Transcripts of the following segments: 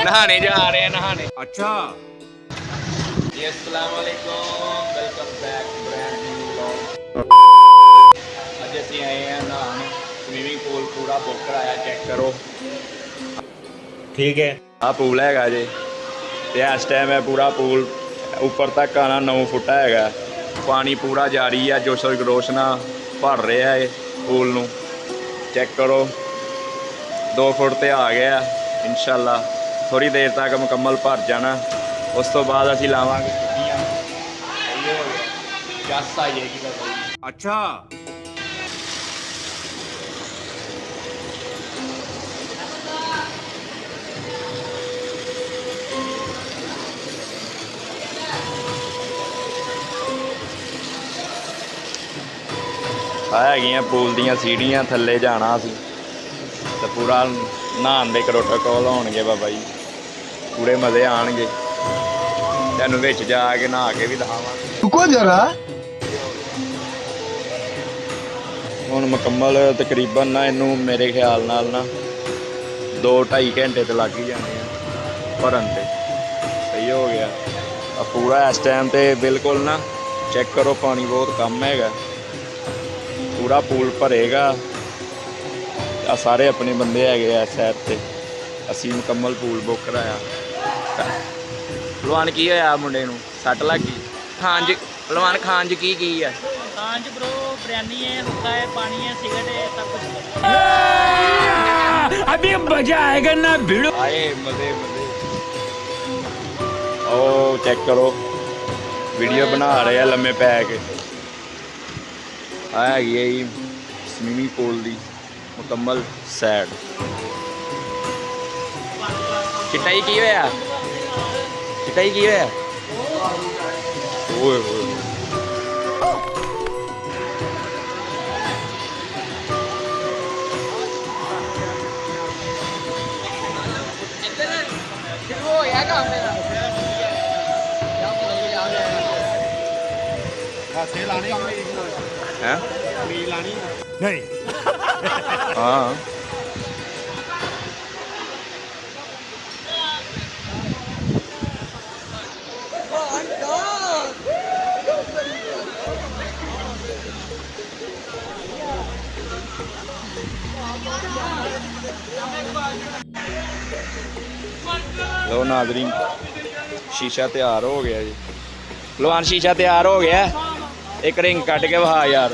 नहाने जा रहे हैं नहाने। अच्छा जी अस्सलाम वालेकुम, welcome back brand new vlog. अज असीं आए हैं नहान, स्विमिंग पूल पूरा बुक कराया, चेक करो। ठीक है। आ पूल हैगा जे ते इस टाइम है पूरा पूल ऊपर तक आना 9 फुट हैगा। पानी पूरा जारी है, जोश खरोश नाल भर रहा है पूल नूं। चेक करो 2 फुट ते आ गया। इंशाअल्लाह थोड़ी देर तक मुकम्मल भर जाना। उस तो बाद असीं लावांगे छुट्टियां। जस आई जाएगी। अच्छा है पूल दियां सीढ़ियां, थल्ले जाना असीं ते पूरा नहान दे प्रोटोकॉल होणगे बाबा जी, पूरे मज़े आणगे। तैनूं विच जा के नहा के भी दिखावांगे। रुको जरा हुण मुकम्मल तकरीबन ना इनू मेरे ख्याल नाल ना 2-2.5 घंटे तो लग ही जाने भरन ते। सही हो गया अब पूरा इस टाइम ते बिल्कुल ना। चेक करो पानी बहुत कम हैगा, पूरा पूल भरेगा। आ सारे अपने बंदे है इस साइड ते। असीं मुकम्मल पूल बुक कराया। भलवान की होया मुंडे नूं? सट लग गई? खान च भलवान खान च की है? खान च ब्रो बिरयानी है, हुक्का है, पानी है, सिगरेट है, सब कुछ। अभी मजा आएगा ना भिड़ो। आए मजे मजे। ओ चेक करो वीडियो बना रहे हैं लम्मे पै के। हैगी है जी स्विमिंग पूल दी मुकम्मल सैड। चिट्टा जी की होया? चिट्टा जी की होया? ओए होए हैं? नहीं हाँ लो नाज़रीन शीशा तैयार हो गया जी। भलवान शीशा तैयार हो गया। एक रिंग कट के वहा यार।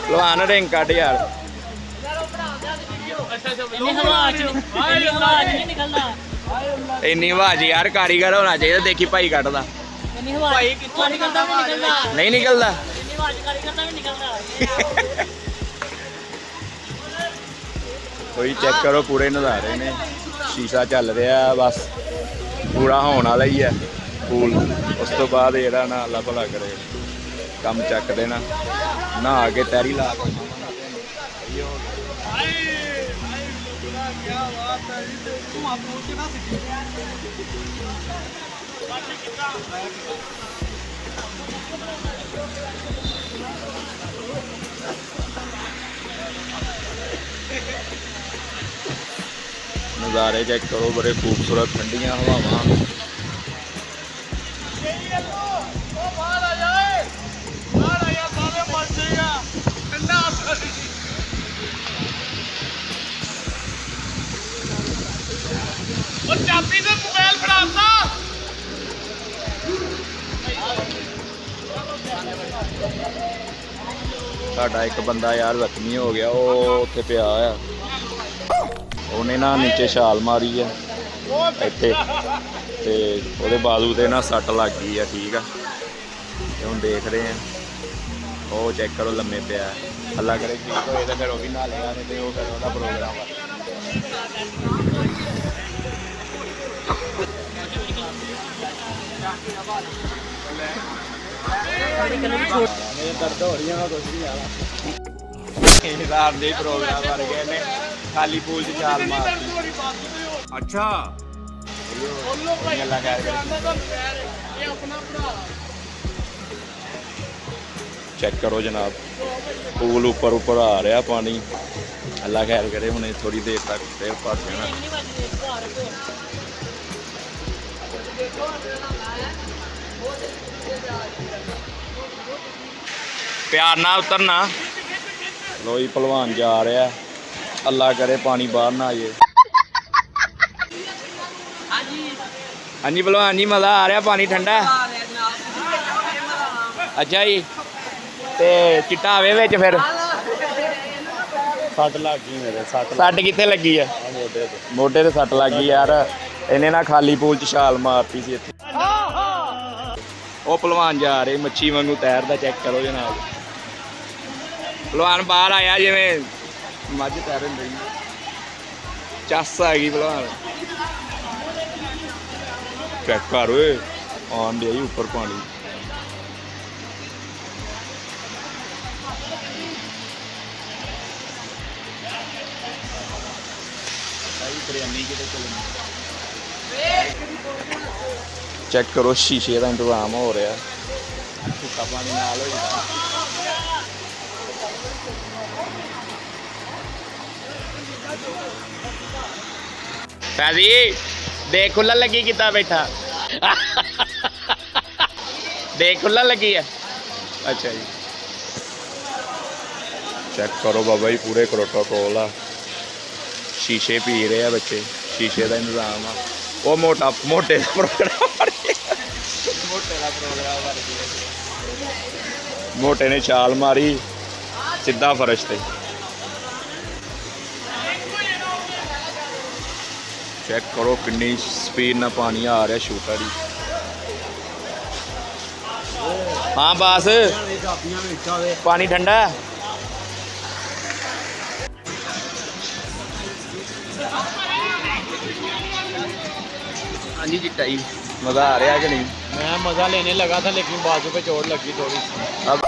भलवान रिंग कट यार। इन्नी आवाज यार कारीगर होना चाहिए। देखी भाई कटदा नहीं निकलता। कोई चेक करो पूरे नज़ारे ने। शीशा चल रहा है बस, पूरा होने वाला ही है पूल। उस तो बाद जेड़ा ना अल्लाह भला करे कम चक देना। नहा के तैरी ला के नज़ारे चेक करो, बड़े खूबसूरत ठंडियां हवावां। साडा एक बंदा यार जख्मी हो गया, वो उत्थे पिया होया। उन्हें ना नीचे छाल मारी है इत्थे ते ओहदे बाजू ते ना सट लग गई है। ठीक है हुण देख रहे हैं। वो चेक करो लम्मे पिया। अल्लाह करे ठीक होए तो फिर वो भी नहा लेगा, नहीं तो वो फिर ओहदा प्रोग्राम है। दर्द हो रही है कुछ नहीं यार। दे प्रोग्राम कर गए ने खाली पूल च छाल मार। अच्छा ਚੈੱਕ ਕਰੋ ਜਨਾਬ, ਪੂਲ ਉੱਪਰ ਆ ਰਿਹਾ ਪਾਣੀ। ਅੱਲਾ ਖੈਰ ਕਰੇ, ਹੁਣੇ ਥੋੜੀ ਦੇਰ ਤੱਕ ਫਿਰ ਭਰ ਜਾਣਾ। ਪਿਆਰ ਨਾਲ ਉਤਰਨਾ। ਲੋਈ ਭਲਵਾਨ ਜਾ ਰਿਹਾ, ਅੱਲਾ ਕਰੇ ਪਾਣੀ ਬਾਹਰ ਨਾ ਆ ਜਾਏ। ਹਾਂਜੀ ਭਲਵਾਨ ਜੀ, ਮਜ਼ਾ ਆ ਰਿਹਾ? ਪਾਣੀ ਠੰਡਾ? ਅੱਛਾ ਜੀ, ਤੇ ਚਿੱਟਾ ਆਵੇ ਵਿੱਚ ਫਿਰ? ਸੱਟ ਲੱਗ ਗਈ ਮੇਰੇ, ਸੱਟ ਕਿੱਥੇ ਲੱਗੀ ਆ? ਮੋਢੇ ਤੇ। ਮੋਢੇ ਤੇ ਸੱਟ ਲੱਗੀ ਯਾਰ। ਇਹਨੇ ਨਾ ਖਾਲੀ ਪੂਲ 'ਚ ਛਾਲ ਮਾਰਤੀ ਸੀ ਇੱਥੇ। ਉਹ ਭਲਵਾਨ ਜਾ ਰਹੇ ਮੱਛੀ ਵਾਂਗੂ ਤੈਰਦਾ, ਚੈੱਕ ਕਰੋ ਜਨਾਬ। ਭਲਵਾਨ ਬਾਹਰ ਆਇਆ ਜਿਵੇਂ ਮੱਝ ਤੈਰਨ ਰਹੀ, ਚੱਸ ਆ ਗਈ ਭਲਵਾਨ। ਚੈੱਕ ਕਰ ਓਏ, ਆਉਂਦੇ ਆਈ ਉੱਪਰ ਪਾਣੀ। ਚੈੱਕ ਕਰੋ, ਸ਼ੀਸ਼ੇ ਦਾ ਇੰਤਜ਼ਾਮ ਹੋ ਰਿਹਾ, ਸੁੱਕਾ ਪਾਣੀ ਨਾਲ ਹੋ ਜਾਂਦਾ। ਸਾਜੀ ਦੇਖ ਖੁੱਲ੍ਹਣ ਲੱਗੀ, ਕਿੱਦਾਂ ਬੈਠਾ? ਦੇਖ ਖੁੱਲ੍ਹਣ ਲੱਗੀ ਆ। ਅੱਛਾ ਜੀ, ਚੈੱਕ ਕਰੋ ਬਾਬਾ ਜੀ, ਪੂਰੇ ਪ੍ਰੋਟੋਕੋਲ ਆ। ਸ਼ੀਸ਼ੇ ਪੀ ਰਹੇ ਆ ਬੱਚੇ, ਸ਼ੀਸ਼ੇ ਦਾ ਇੰਤਜ਼ਾਮ ਆ। ਉਹ ਮੋਟੇ ਦਾ ਪ੍ਰੋਗਰਾਮ ਬਣ ਗਿਆ, ਮੋਟੇ ਨੇ ਛਾਲ ਮਾਰੀ ਸਿੱਧਾ ਫਰਸ਼ ਤੇ। ਚੈੱਕ ਕਰੋ ਕਿੰਨੀ ਸਪੀਡ ਨਾਲ ਪਾਣੀ ਆ ਰਿਹਾ ਸ਼ੂਟਰ ਦੀ। ਹਾਂ ਬਸ, ਪਾਣੀ ਠੰਡਾ। हाँ जी चिट्टा जी, मज़ा आ रहा है कि नहीं? मैं मज़ा लेने लगा था लेकिन बाजू पे चोट लगी थोड़ी सी। अब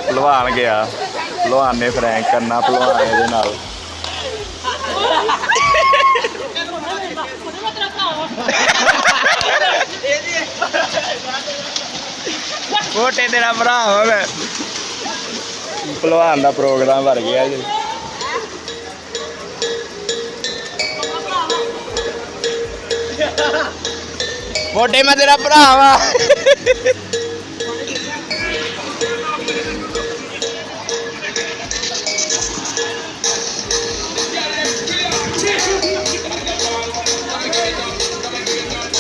ਭਲਵਾਨ ਗਿਆ, ਭਲਵਾਨ ਨੇ ਫਰੈਂਕ ਕਰਨਾ ਭਲਵਾਨ ਇਹਦੇ ਨਾਲ। ਮੋਟੇ ਤੇਰਾ ਭਰਾ ਹੋਵੇ। ਭਲਵਾਨ ਦਾ ਪ੍ਰੋਗਰਾਮ ਭਰ ਗਿਆ ਜੀ। ਮੋਟੇ ਮੈਂ ਤੇਰਾ ਭਰਾ ਵਾ।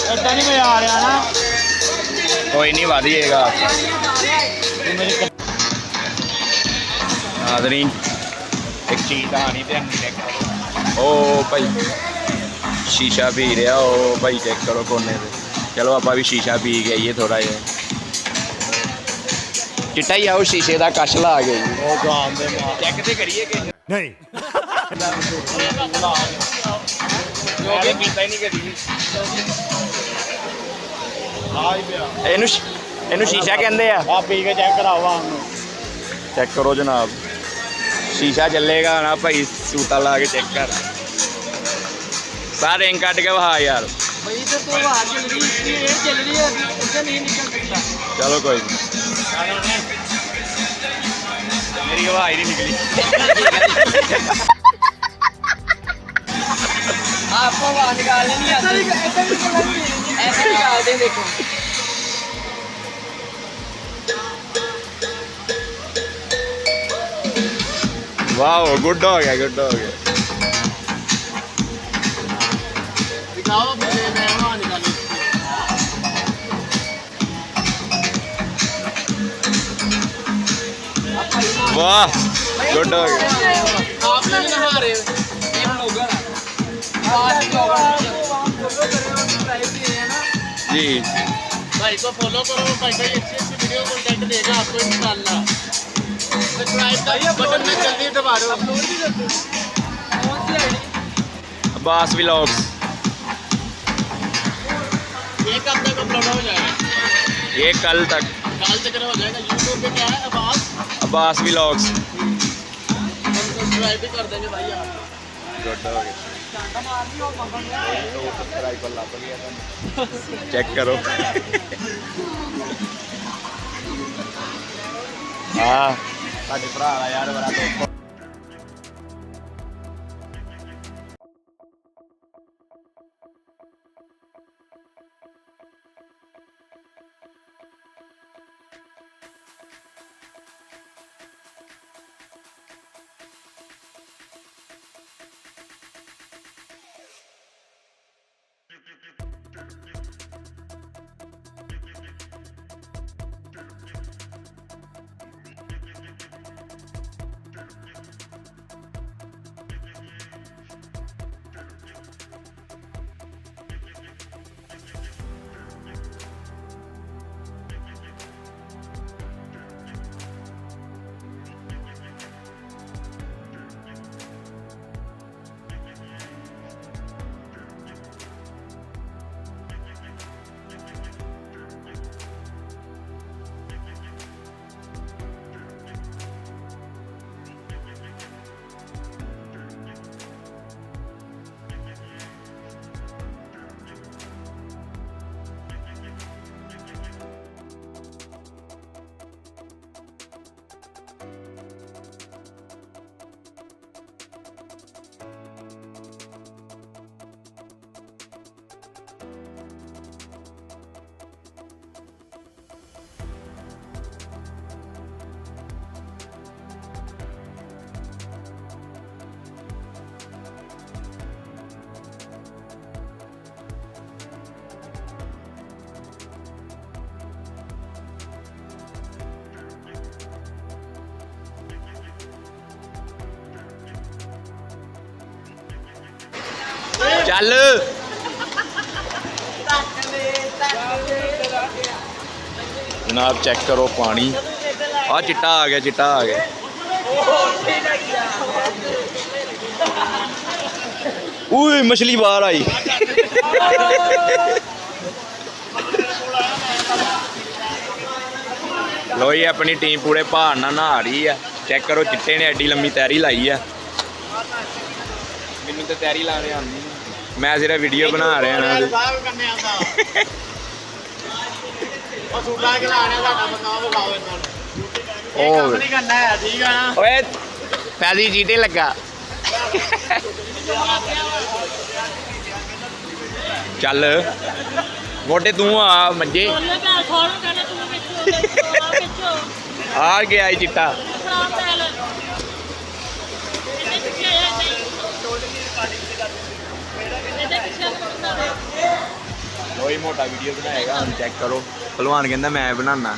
ऐसा नहीं मजा आ रहा ना, कोई नहीं वध जाएगा। नाज़रीन एक चीज़ आनी तो चेक करो। ओ भाई शीशा पी रहा, ओ भाई चेक करो कोने से। चलो आप भी शीशा पी के आइए थोड़ा जिहा। चिट्टा ही आओ शीशे का कश ला गए चेक तो करिए कि नहीं पीता ही नहीं करी। ਇਹਨੂੰ ਸ਼ੀਸ਼ਾ ਕਹਿੰਦੇ ਆ। आप पी के चेक कराओ। ਚੈੱਕ ਕਰੋ ਜਨਾਬ, ਸ਼ੀਸ਼ਾ ਚੱਲੇਗਾ ਨਾ ਭਾਈ, ਸੂਤਾ ਲਾ ਕੇ ਚੈੱਕ ਕਰ। ਸਾਰੇ ਰਿੰਗ ਕੱਢ ਕੇ ਵਹਾ ਯਾਰ। भाई तो बाहर चल रही है, ये चल रही है, उससे नहीं निकल सकता। चलो कोई नहीं, मेरी आवाज ही नहीं निकली। आपको बाहर निकालने नहीं आती, ऐसे निकाल दे। देखो ਵਾਓ ਗੁੱਡ ਹੋ ਗਿਆ ਗੁੱਡ ਹੋ ਗਿਆ। ਦਿਖਾਓ ਫਿਰ ਮੈਂ ਬਣਾ ਨਿਕਾਲੀ ਵਾਹ ਗੁੱਡ ਹੋ ਗਿਆ। आप नहीं नहा रहे एक ब्लॉगर है जी भाई को फॉलो करो भाई भाई अच्छी अच्छी वीडियो कंटेंट देगा आपको इंशाल्लाह सब्सक्राइब का बटन में जल्दी दबा दो अपलोड भी कर दो कौन सी आईडी अब्बास व्लॉग्स एक कब तक अपलोड हो जाएगा ये कल तक कल तक हो जाएगा यूट्यूब पे क्या है अब्बास व्लॉग्स हम सब्सक्राइब भी कर देंगे भाई आप गुड हो गया। चेक करो हाँ साडे भरा यार बड़ा दोस्त चल जनाब चेक करो पानी आ चिट्टा आ गया चिट्टा आ गया ओए मछली बाहर आई लो ये अपनी टीम पूरे भार ना नहा रही है चेक करो चिट्टे ने एडी लंबी तैरी लाई है मैनू तो तैरी लाने आती मैं सिर्फ वीडियो बना रहा ना पैदी चीटे लगा चल मोटे तू आ मंजे आ गया चिट्टा मोटा वीडियो बनाएगा हम चेक करो भलवान कहता मैं बनाना